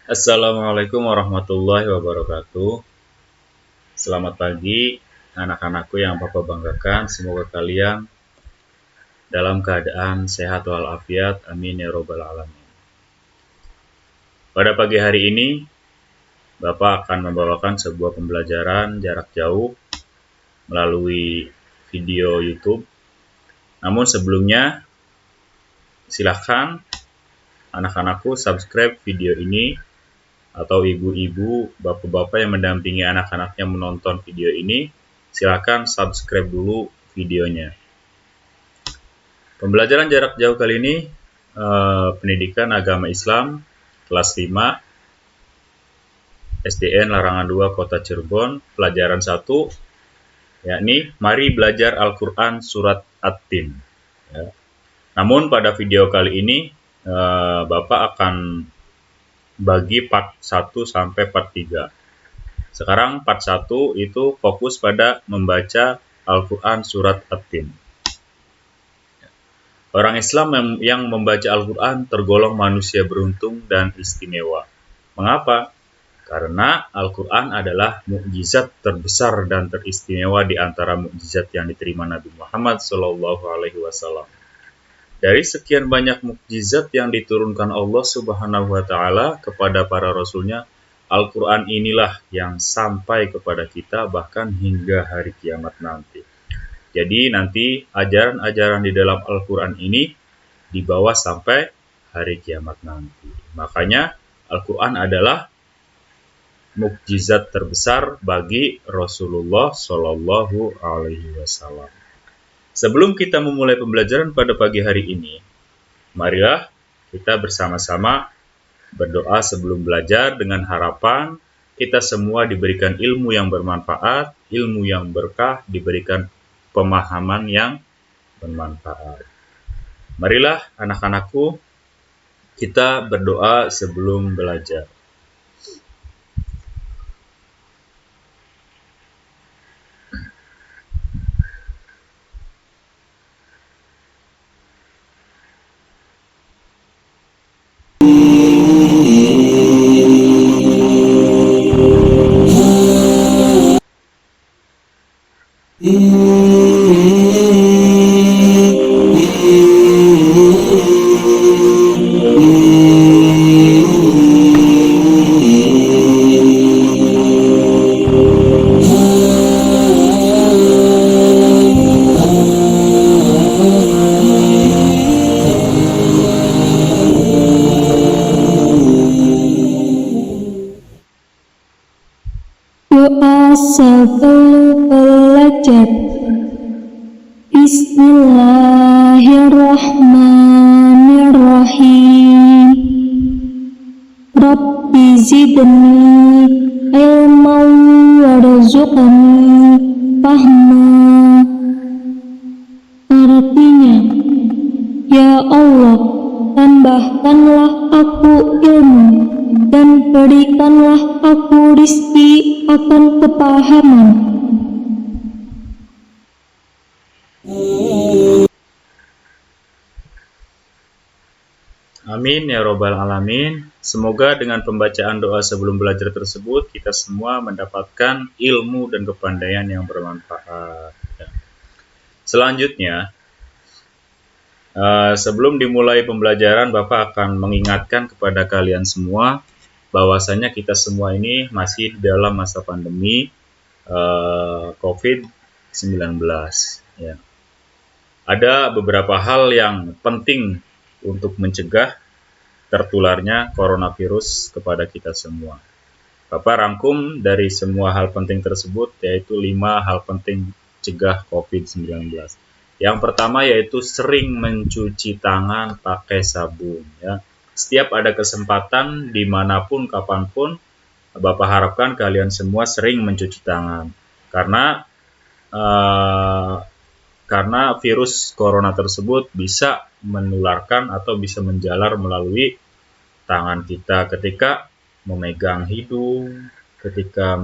Assalamualaikum warahmatullahi wabarakatuh. Selamat pagi anak-anakku yang Papa banggakan. Semoga kalian dalam keadaan sehat walafiat. Amin ya robbal alamin. Pada pagi hari ini, Bapak akan membawakan sebuah pembelajaran jarak jauh melalui video YouTube. Namun sebelumnya, silahkan anak-anakku subscribe video ini, atau ibu-ibu, bapak-bapak yang mendampingi anak-anaknya menonton video ini, silakan subscribe dulu videonya. Pembelajaran jarak jauh kali ini pendidikan agama Islam kelas 5 SDN Larangan 2 Kota Cirebon, pelajaran 1, yakni mari belajar Al-Quran surat At-Tin. Ya. Namun pada video kali ini Bapak akan bagi part 1 sampai part 3. Sekarang part 1 itu fokus pada membaca Al-Quran surat At-Tin. Orang Islam yang membaca Al-Quran tergolong manusia beruntung dan istimewa. Mengapa? Karena Al-Quran adalah mukjizat terbesar dan teristimewa di antara mukjizat yang diterima Nabi Muhammad SAW. Dari sekian banyak mukjizat yang diturunkan Allah Subhanahu wa Ta'ala kepada para rasulnya, Al-Quran inilah yang sampai kepada kita bahkan hingga hari kiamat nanti. Jadi nanti ajaran-ajaran di dalam Al-Quran ini dibawa sampai hari kiamat nanti. Makanya Al-Quran adalah mukjizat terbesar bagi Rasulullah Shallallahu Alaihi Wasallam. Sebelum kita memulai pembelajaran pada pagi hari ini, marilah kita bersama-sama berdoa sebelum belajar dengan harapan kita semua diberikan ilmu yang bermanfaat, ilmu yang berkah, diberikan pemahaman yang bermanfaat. Marilah anak-anakku, kita berdoa sebelum belajar. Doa sebelum belajar. Bismillahirrahmanirrahim. Rabbi zidni ilman warzuqni fahma. Artinya, ya Allah, tambahkanlah aku ilmu dan berikanlah aku rizki akan kepahaman. Amin ya robbal alamin. Semoga dengan pembacaan doa sebelum belajar tersebut kita semua mendapatkan ilmu dan kepandaian yang bermanfaat. Selanjutnya, sebelum dimulai pembelajaran, Bapak akan mengingatkan kepada kalian semua bahwasanya kita semua ini masih dalam masa pandemi COVID-19. Ya. Ada beberapa hal yang penting untuk mencegah tertularnya coronavirus kepada kita semua. Bapak rangkum dari semua hal penting tersebut, yaitu 5 hal penting cegah COVID-19. Yang pertama yaitu sering mencuci tangan pakai sabun. Ya. Setiap ada kesempatan, dimanapun, kapanpun, Bapak harapkan kalian semua sering mencuci tangan. Karena virus corona tersebut bisa menularkan atau bisa menjalar melalui tangan kita ketika memegang hidung, ketika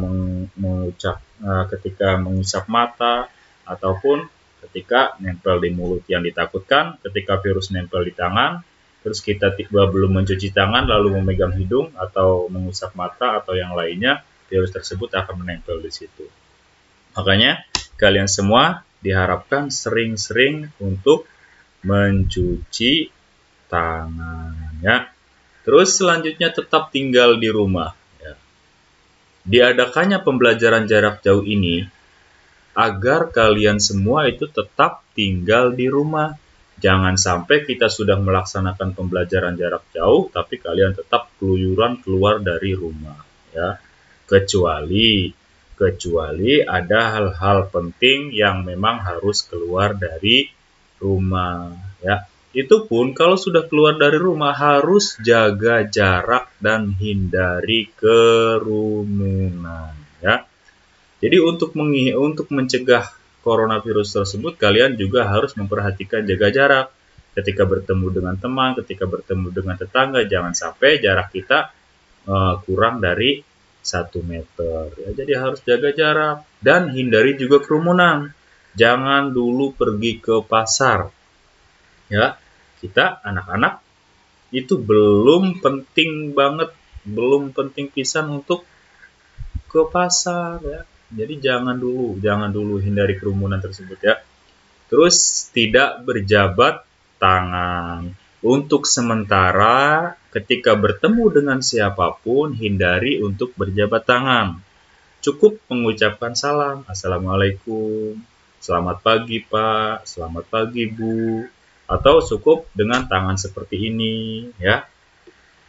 mengusap mata, ataupun ketika nempel di mulut. Yang ditakutkan ketika virus nempel di tangan, terus kita tiba belum mencuci tangan lalu memegang hidung atau mengusap mata atau yang lainnya, virus tersebut akan menempel di situ. Makanya kalian semua diharapkan sering-sering untuk mencuci tangan ya. Terus selanjutnya tetap tinggal di rumah ya. Diadakannya pembelajaran jarak jauh ini agar kalian semua itu tetap tinggal di rumah. Jangan sampai kita sudah melaksanakan pembelajaran jarak jauh, tapi kalian tetap keluyuran keluar dari rumah, ya. Kecuali ada hal-hal penting yang memang harus keluar dari rumah, ya. Itu pun kalau sudah keluar dari rumah harus jaga jarak dan hindari kerumunan, ya. Jadi untuk mencegah coronavirus tersebut, kalian juga harus memperhatikan jaga jarak. Ketika bertemu dengan teman, ketika bertemu dengan tetangga, jangan sampai jarak kita kurang dari 1 meter. Ya, jadi harus jaga jarak dan hindari juga kerumunan. Jangan dulu pergi ke pasar. Ya, kita anak-anak itu belum penting banget, belum penting pisan untuk ke pasar ya. Jadi jangan dulu hindari kerumunan tersebut ya. Terus tidak berjabat tangan. Untuk sementara ketika bertemu dengan siapapun hindari untuk berjabat tangan. Cukup mengucapkan salam, Assalamualaikum, selamat pagi Pak, selamat pagi Bu, atau cukup dengan tangan seperti ini ya.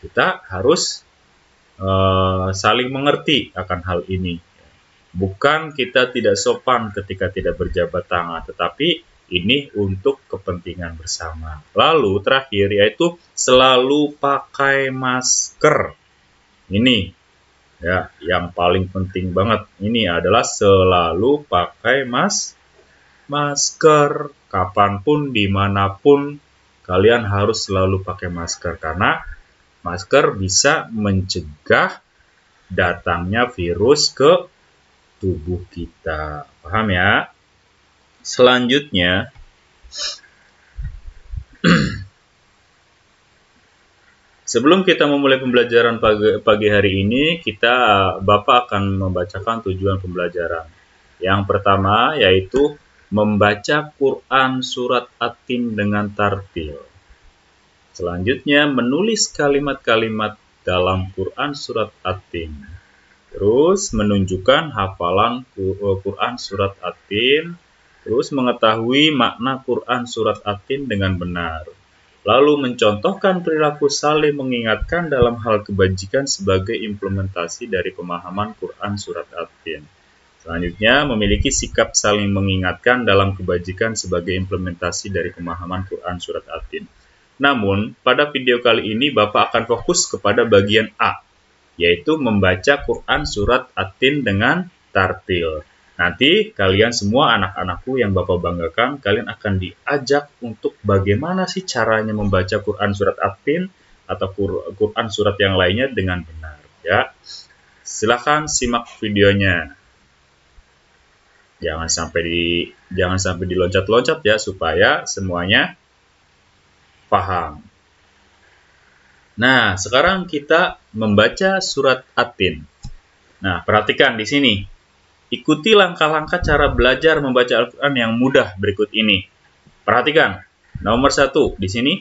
Kita harus saling mengerti akan hal ini. Bukan kita tidak sopan ketika tidak berjabat tangan, tetapi ini untuk kepentingan bersama. Lalu terakhir yaitu selalu pakai masker. Ini ya yang paling penting banget. Ini adalah selalu pakai masker. Kapanpun, dimanapun, kalian harus selalu pakai masker karena masker bisa mencegah datangnya virus ke tubuh kita. Paham ya? Selanjutnya, sebelum kita memulai pembelajaran pagi hari ini, Bapak akan membacakan tujuan pembelajaran. Yang pertama yaitu membaca Quran surat At-Tin dengan tartil. Selanjutnya menulis kalimat-kalimat dalam Quran surat At-Tin. Terus menunjukkan hafalan Quran surat At-Tin, terus mengetahui makna Quran surat At-Tin dengan benar. Lalu mencontohkan perilaku saling mengingatkan dalam hal kebajikan sebagai implementasi dari pemahaman Quran surat At-Tin. Selanjutnya memiliki sikap saling mengingatkan dalam kebajikan sebagai implementasi dari pemahaman Quran surat At-Tin. Namun, pada video kali ini Bapak akan fokus kepada bagian A, yaitu membaca Quran surat At-Tin dengan tartil. Nanti kalian semua anak-anakku yang Bapak banggakan, kalian akan diajak untuk bagaimana sih caranya membaca Quran surat At-Tin atau Quran surat yang lainnya dengan benar ya. Silahkan simak videonya. Jangan sampai diloncat-loncat ya supaya semuanya paham. Nah, sekarang kita membaca surat At-Tin. Nah, perhatikan di sini. Ikuti langkah-langkah cara belajar membaca Al-Quran yang mudah berikut ini. Perhatikan. Nomor 1, di sini.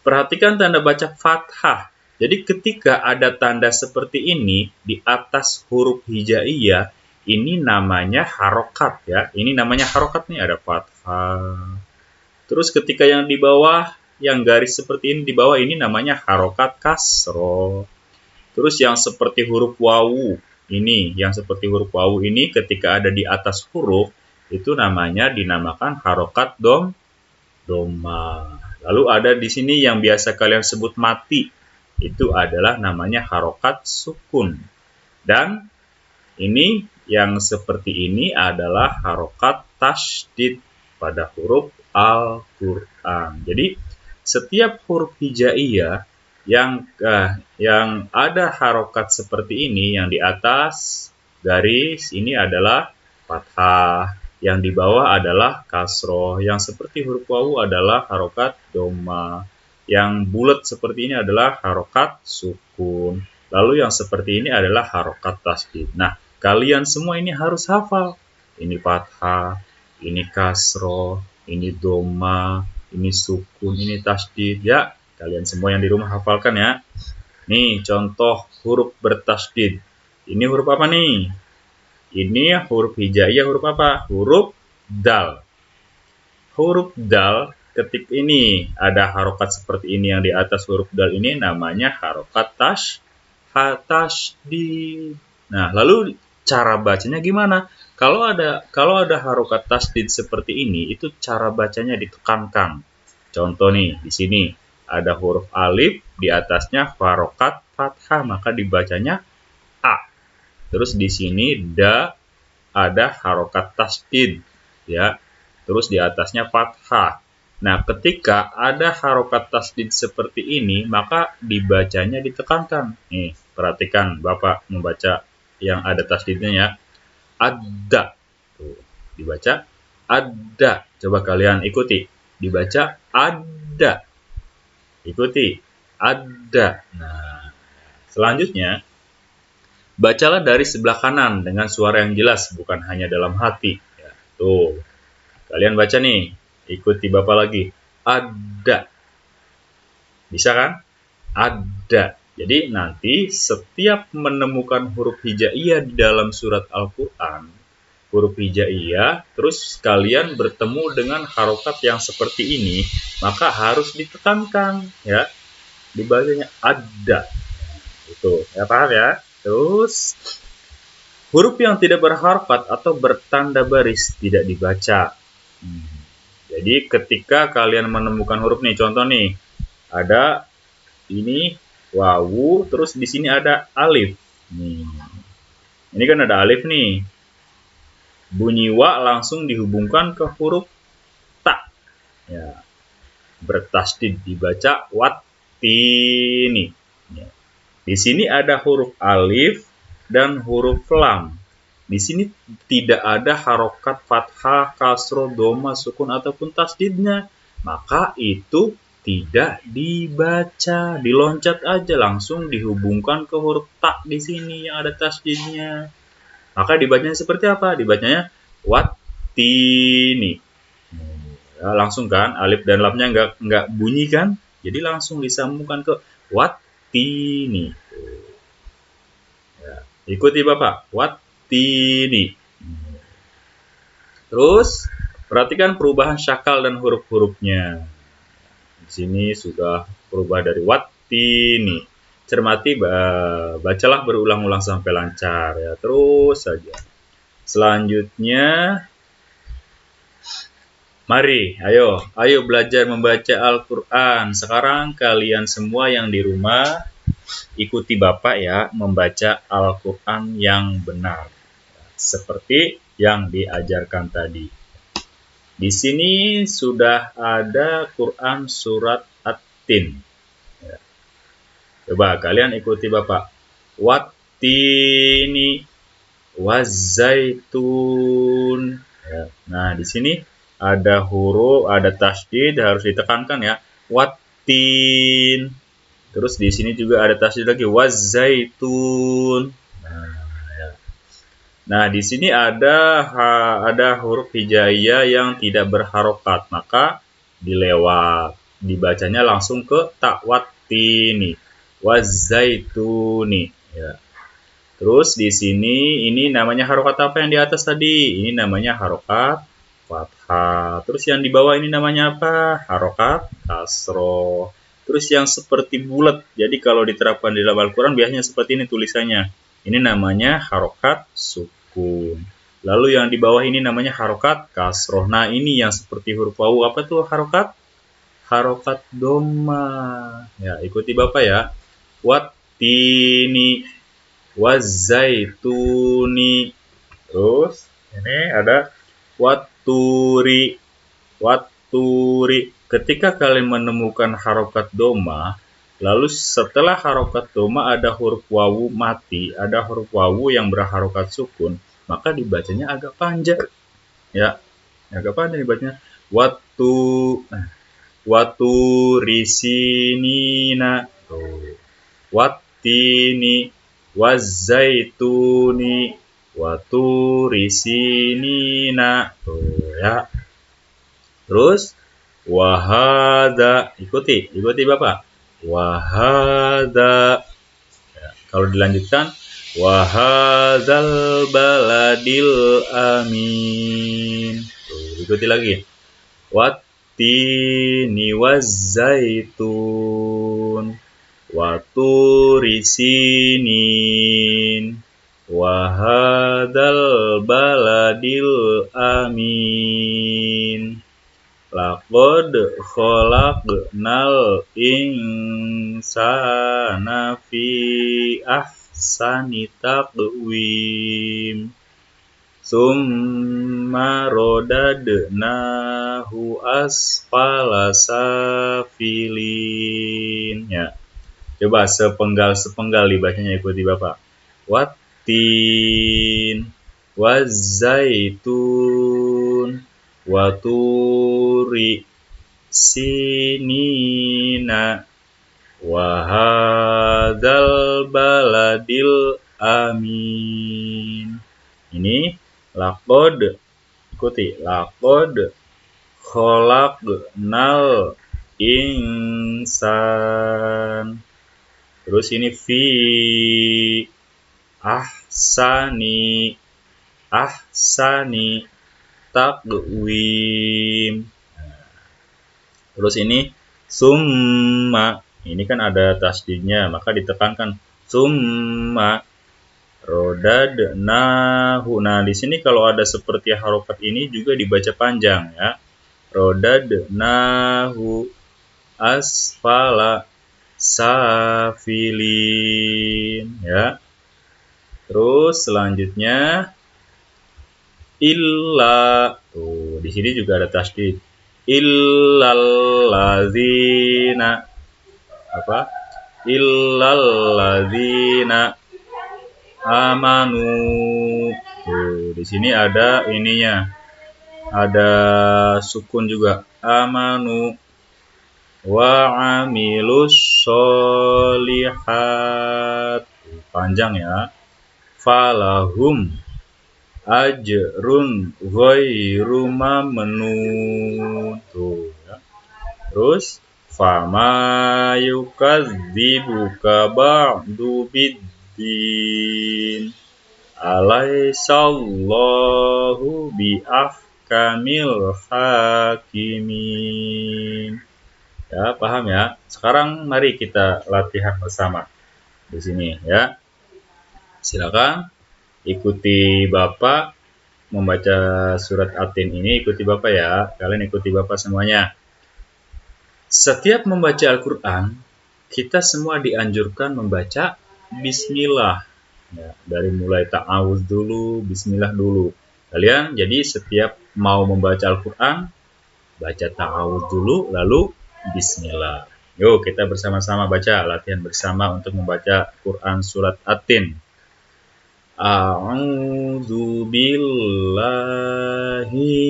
Perhatikan tanda baca fathah. Jadi ketika ada tanda seperti ini di atas huruf hijaiyah, ini namanya harokat ya. Ini namanya harokat nih, ada fathah. Terus ketika yang di bawah, yang garis seperti ini di bawah ini namanya harokat kasroh. Terus yang seperti huruf wawu ini ketika ada di atas huruf itu dinamakan harokat doma. Lalu ada di sini yang biasa kalian sebut mati, itu adalah namanya harokat sukun. Dan ini yang seperti ini adalah harokat tasydid pada huruf Al-Quran. Jadi setiap huruf hijaiyah yang ada harokat seperti ini, yang di atas garis ini adalah fathah, yang di bawah adalah kasroh, yang seperti huruf wawu adalah harokat doma, yang bulat seperti ini adalah harokat sukun. Lalu yang seperti ini adalah harokat tasdid. Nah, kalian semua ini harus hafal. Ini fathah, ini kasroh, ini doma, ini sukun, ini tasdid. Ya, kalian semua yang di rumah hafalkan ya. Nih, contoh huruf bertasdid. Ini huruf apa nih? Ini huruf hijaiyah, huruf apa? Huruf dal. Huruf dal ketik ini ada harokat seperti ini yang di atas huruf dal ini namanya harokat tasdid. Nah, lalu cara bacanya gimana? Kalau ada harokat tasdid seperti ini, itu cara bacanya ditekankan. Contoh nih, di sini ada huruf alif, di atasnya harokat fathah, maka dibacanya a. Terus di sini da ada harokat tasdid, ya. Terus di atasnya fathah. Nah, ketika ada harokat tasdid seperti ini, maka dibacanya ditekankan. Nih, perhatikan Bapak membaca yang ada tasdidnya ya. Ada. Tuh, dibaca ada. Coba kalian ikuti. Dibaca ada. Ikuti. Ada. Nah, selanjutnya, bacalah dari sebelah kanan dengan suara yang jelas, bukan hanya dalam hati. Ya, tuh. Kalian baca nih, ikuti Bapak lagi. Ada. Bisa kan? Ada. Jadi nanti setiap menemukan huruf hijaiyah di dalam surat Al-Quran, huruf hijaiyah, terus kalian bertemu dengan harokat yang seperti ini, maka harus ditekankan, ya. Dibacanya ada. Itu, ya paham ya? Terus, huruf yang tidak berharokat atau bertanda baris tidak dibaca. Jadi ketika kalian menemukan huruf nih, contoh nih, ada ini wawu, terus di sini ada alif. Nih, ini kan ada alif nih. Bunyi wa langsung dihubungkan ke huruf ta. Ya, bertasdid dibaca wattini. Ya. Di sini ada huruf alif dan huruf lam. Di sini tidak ada harokat fathah, kasroh, doma, sukun ataupun tasdidnya. Maka itu tidak dibaca, diloncat aja langsung dihubungkan ke huruf ta di sini yang ada tasdidnya. Maka dibacanya seperti apa? Dibacanya wattini. Ya, langsung kan, alif dan lamnya nggak bunyi kan? Jadi langsung disambungkan ke wattini. Ya, ikuti Bapak, wattini. Terus perhatikan perubahan syakal dan huruf-hurufnya. Di sini sudah berubah dari wattini. Cermati, bacalah berulang-ulang sampai lancar ya. Terus saja. Selanjutnya, mari, ayo belajar membaca Al-Quran. Sekarang kalian semua yang di rumah ikuti Bapak ya, membaca Al-Quran yang benar. Seperti yang diajarkan tadi. Di sini sudah ada Quran surat At-Tin. Ya. Coba kalian ikuti Bapak. Wattini wazaitun. Ya. Nah, di sini ada huruf, ada tasdid, harus ditekankan ya. Wattin. Terus di sini juga ada tasdid lagi, wazaitun. Nah, di sini ada huruf hijaiyah yang tidak berharokat, maka dilewat. Dibacanya langsung ke tawattini, wazaituni. Ya. Terus di sini ini namanya harokat apa yang di atas tadi? Ini namanya harokat fathah. Terus yang di bawah ini namanya apa? Harokat kasroh. Terus yang seperti bulat. Jadi kalau diterapkan di dalam Al-Quran biasanya seperti ini tulisannya. Ini namanya harokat sukun. Lalu yang di bawah ini namanya harokat kasroh. Nah, ini yang seperti huruf wawu. Apa tuh harokat? Harokat doma. Ya, ikuti Bapak ya. Wattini wazaituni. Terus ini ada watturi. Ketika kalian menemukan harokat doma, lalu setelah harokat doma ada huruf wawu mati, ada huruf wawu yang berharokat sukun, maka dibacanya agak panjang. Ya, agak panjang dibacanya. waturi sinina. Tuh. Wattini wazzaituni waturi sinina. Tuh ya. Terus wahada, ikuti Bapak. Wahada. Ya, kalau dilanjutkan wahadzal baladil amin. Tuh, ikuti lagi. Wattini wazzaitun waturi sinin wahadzal baladil amin. Laqad khalaqnal insana fi ahsani taqwim. Summa rodadnahu asfala safilin. Ya. Coba sepenggal dibacanya, ikuti Bapak. Wattin wazzaitun waturi sinina wahadzal baladil amin. Ini laqad, ikuti, laqad khalaqnal insan. Terus ini fi ahsani taqwim. Terus ini summa, ini kan ada tasdidnya, maka ditekankan summa rodadnahu. Nah, di sini kalau ada seperti harokat ini juga dibaca panjang ya. Rodadnahu asfala safilin ya. Terus selanjutnya illa. Tuh, di sini juga ada tasdid. Illalladzina apa? Illalladzina amanu. Tuh, di sini ada ininya. Ada sukun juga. Amanu wa amilus sholihat. Panjang ya. Falahum ajrun ghairu mamnun. Tuh ya. Terus fama yukadzibuka ba'du biddin alaisallahu biahkamil hakimin. Ya, paham ya? Sekarang mari kita latihan bersama di sini ya. Silakan ikuti Bapak membaca surat At-Tin ini, ikuti Bapak ya. Kalian ikuti Bapak semuanya. Setiap membaca Al-Quran, kita semua dianjurkan membaca Bismillah. Ya, dari mulai ta'awudz dulu, Bismillah dulu. Kalian jadi setiap mau membaca Al-Quran, baca ta'awudz dulu, lalu Bismillah. Yuk kita bersama-sama baca, latihan bersama untuk membaca Quran surat At-Tin. A'udzu billahi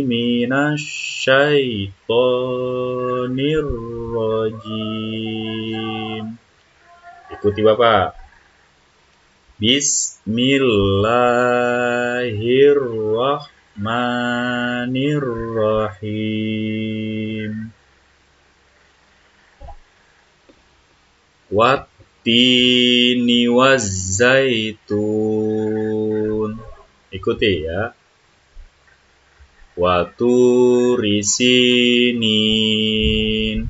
minasyaitonir rajim. Ikuti Bapak. Bismillahirrahmanirrahim. Wattini wazzaitun. Ikuti ya. Waturi sinin.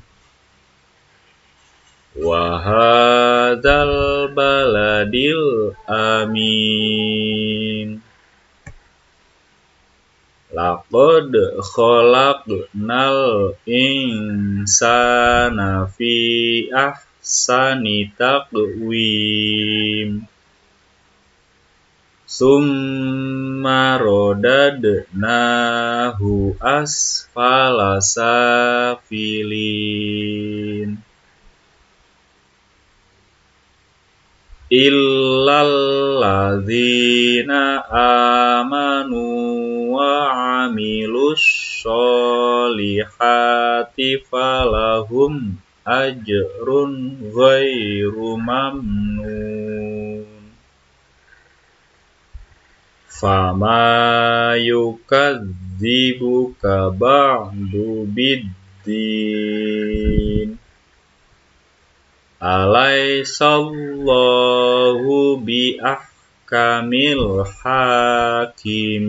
Wahadzal baladil amin. Laqad khalaqnal insana fi ahsani taqwim. Summa rodadnahu asfala safilin. illalladzina amanu wa amilus sholihati falahum ajrun ghairu mamnun. Fama yukadzibuka ba'du biddin alaisallahu biahkamil hakimin.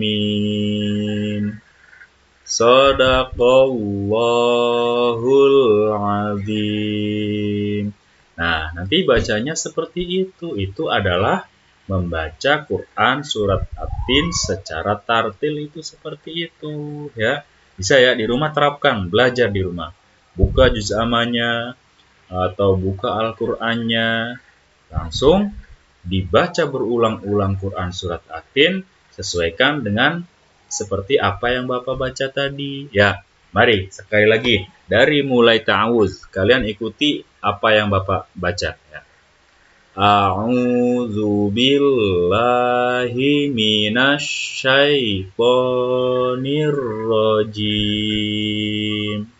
Shadaqallahul azim. Nah, nanti bacanya seperti itu. Itu adalah membaca Quran surat At-Tin secara tartil, itu seperti itu ya. Bisa ya di rumah terapkan, belajar di rumah. Buka juz amanya atau buka Al-Qur'annya, langsung dibaca berulang-ulang Quran surat At-Tin, sesuaikan dengan seperti apa yang Bapak baca tadi. Ya, mari sekali lagi dari mulai ta'awuz, kalian ikuti apa yang Bapak baca ya. A'udzu billahi minasyaitonir rajim.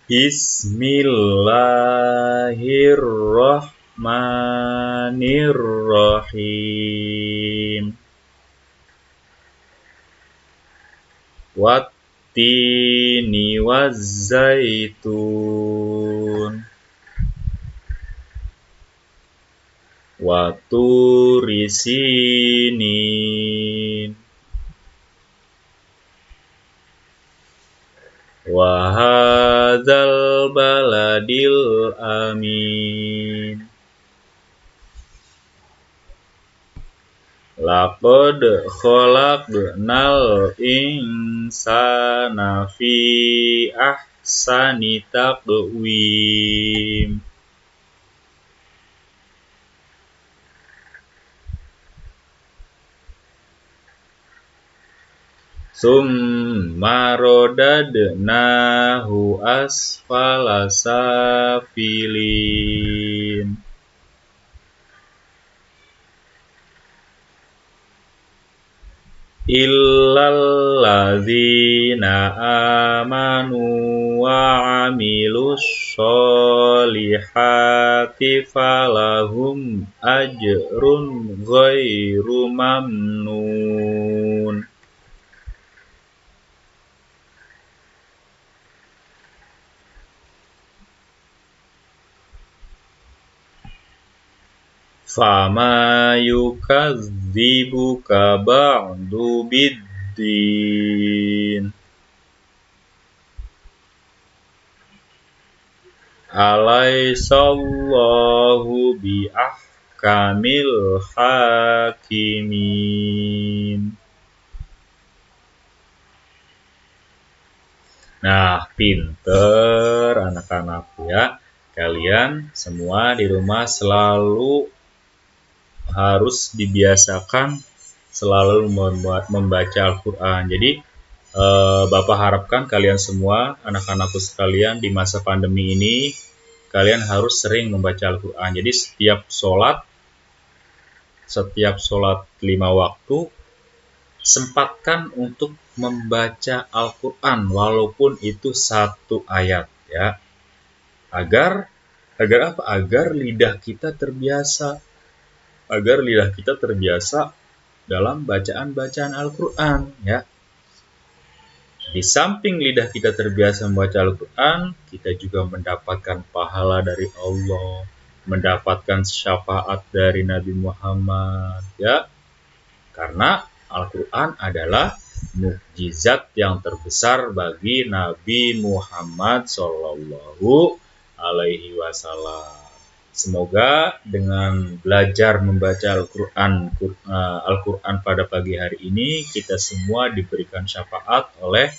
Bismillahirrahmanirrahim. Wattini wazzaitun. Waturi sinin. Wa hadzal baladil amin. Laqad khalaqnal insana fi ahsani taqwim. Summa rodadnahu asfala safilin. Illalladzina amanu wa amilus sholihati falahum ajrun ghairu mamnun. Fama yukadzibuka ba'du biddin alaisallahu biahkamil hakimin. Nah, pinter anak-anakku ya. Kalian semua di rumah selalu harus dibiasakan selalu membaca Al-Quran. Jadi Bapak harapkan kalian semua, anak-anakku sekalian, di masa pandemi ini kalian harus sering membaca Al-Quran. Jadi setiap sholat 5 waktu, sempatkan untuk membaca Al-Quran walaupun itu 1 ayat ya. Agar apa? Agar lidah kita terbiasa dalam bacaan-bacaan Al-Quran ya. Di samping lidah kita terbiasa membaca Al-Quran, kita juga mendapatkan pahala dari Allah, mendapatkan syafaat dari Nabi Muhammad ya. Karena Al-Quran adalah mukjizat yang terbesar bagi Nabi Muhammad Shallallahu Alaihi Wasallam. Semoga dengan belajar membaca Al-Quran pada pagi hari ini, kita semua diberikan syafaat oleh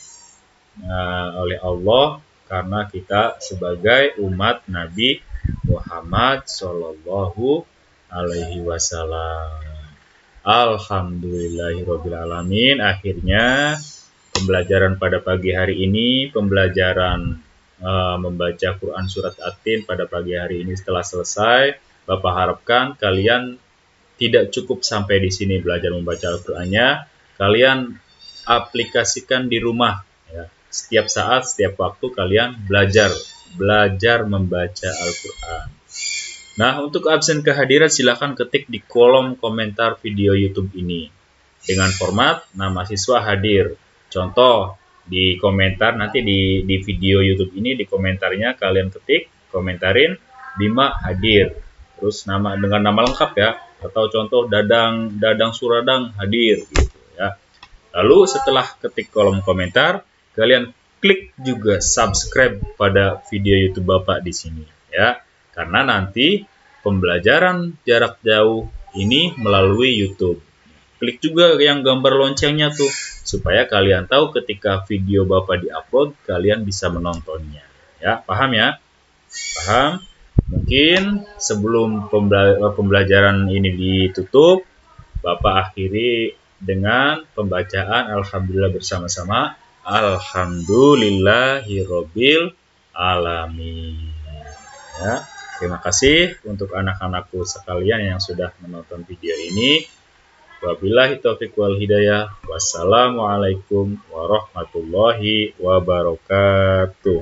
Allah, karena kita sebagai umat Nabi Muhammad Shallallahu Alaihi Wasallam. Alhamdulillahirobbilalamin. Akhirnya pembelajaran pada pagi hari ini, pembelajaran membaca Quran surat At-Tin pada pagi hari ini setelah selesai. Bapak harapkan kalian tidak cukup sampai di sini belajar membaca Al-Qur'annya, kalian aplikasikan di rumah ya. Setiap saat, setiap waktu kalian belajar membaca Al-Qur'an. Nah, untuk absen kehadiran silahkan ketik di kolom komentar video YouTube ini dengan format nama siswa hadir. Contoh di komentar nanti di video YouTube ini di komentarnya kalian ketik, komentarin Bima hadir. Terus dengan nama lengkap ya, atau contoh Dadang Suradang hadir gitu ya. Lalu setelah ketik kolom komentar, kalian klik juga subscribe pada video YouTube Bapak di sini ya. Karena nanti pembelajaran jarak jauh ini melalui YouTube. Klik juga yang gambar loncengnya tuh supaya kalian tahu ketika video Bapak diupload kalian bisa menontonnya. Ya, paham ya? Paham? Mungkin sebelum pembelajaran ini ditutup, Bapak akhiri dengan pembacaan Alhamdulillah bersama-sama. Alhamdulillahirobbil alamin. Ya, terima kasih untuk anak-anakku sekalian yang sudah menonton video ini. Wabillahi taufiq wal hidayah. Wassalamualaikum warahmatullahi wabarakatuh.